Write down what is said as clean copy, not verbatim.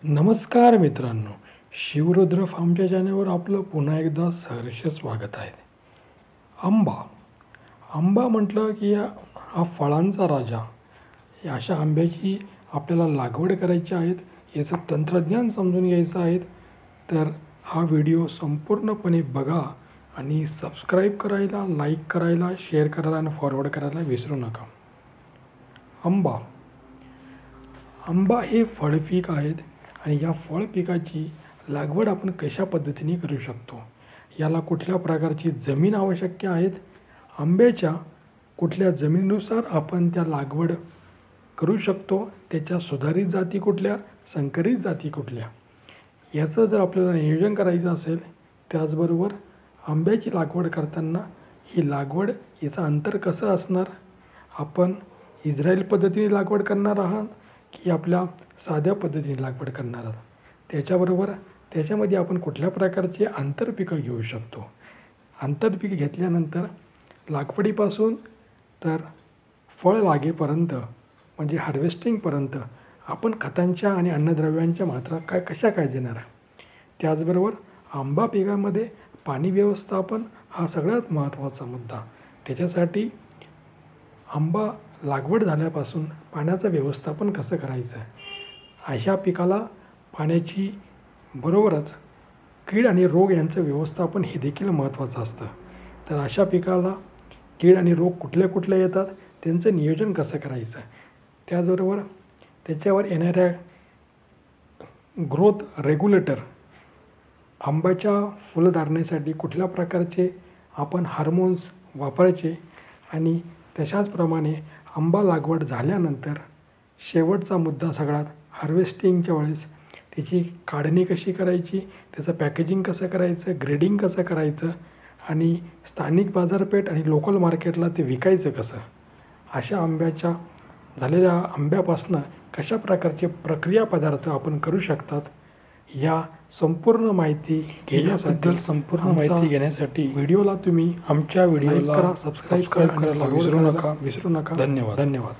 नमस्कार मित्रांनो, शिवरुद्र फार्मच्या चॅनलवर आपलं पुन्हा एकदा सहर्ष स्वागत आहे. आंबा म्हटलं की हा फळांचा राजा. अशा आंब्याची आपल्याला लागवड करायची आहेत, याचं तंत्रज्ञान समजून घ्यायचं आहे. तर हा व्हिडिओ संपूर्णपणे बघा आणि सबस्क्राईब करायला, लाईक करायला, शेअर करायला आणि फॉरवर्ड करायला विसरू नका. आंबा हे फळपीक आहेत आणि या फळ पिकाची लागवड आपण कशा पद्धतीने करू शकतो, याला कुठल्या प्रकारची जमीन आवश्यक आहेत, आंब्याच्या कुठल्या जमिनीनुसार आपण त्या लागवड करू शकतो, त्याच्या सुधारित जाती कुठल्या, संकरित जाती कुठल्या, याचं जर आपल्याला नियोजन करायचं असेल. त्याचबरोबर आंब्याची लागवड करताना ही लागवड याचं अंतर कसं असणार, आपण इस्रायल पद्धतीने लागवड करणार आहात की आपल्या साध्या पद्धतीने लागवड करणार आहात, त्याच्याबरोबर त्याच्यामध्ये आपण कुठल्या प्रकारचे आंतरपिकं घेऊ शकतो. आंतरपीक घेतल्यानंतर लागवडीपासून तर फळ लागेपर्यंत म्हणजे हार्वेस्टिंगपर्यंत आपण खतांच्या आणि अन्नद्रव्यांच्या मात्रा कशा देणार. त्याचबरोबर आंबा पिकामध्ये पाणी व्यवस्थापन हा सगळ्यात महत्त्वाचा मुद्दा. त्याच्यासाठी आंबा लागवड झाल्यापासून पाण्याचं व्यवस्थापन कसं करायचं, अशा पिकाला पाण्याची बरोबरच कीड आणि रोग यांचं व्यवस्थापन हे देखील महत्त्वाचं असतं. तर अशा पिकाला कीड आणि रोग कुठल्या येतात, त्यांचं नियोजन कसं करायचं, त्याचबरोबर त्याच्यावर येणाऱ्या ग्रोथ रेग्युलेटर, आंब्याच्या फुलधारणेसाठी कुठल्या प्रकारचे आपण हार्मोन्स वापरायचे आणि तशाचप्रमाणे आंबा लागवड झाल्यानंतर शेवटचा मुद्दा सगळ्यात हार्वेस्टिंगच्या वेळेस त्याची काढणी कशी करायची, त्याचं पॅकेजिंग कसं करायचं, ग्रेडिंग कसं करायचं आणि स्थानिक बाजारपेठ आणि लोकल मार्केटला ते विकायचं कसं, अशा झालेल्या आंब्यापासून कशा प्रकारचे प्रक्रिया पदार्थ आपण करू शकतात, या संपूर्ण माहिती घेण्यासाठी व्हिडिओला तुम्ही आमच्या व्हिडिओला सबस्क्राईब करायला विसरू नका. धन्यवाद.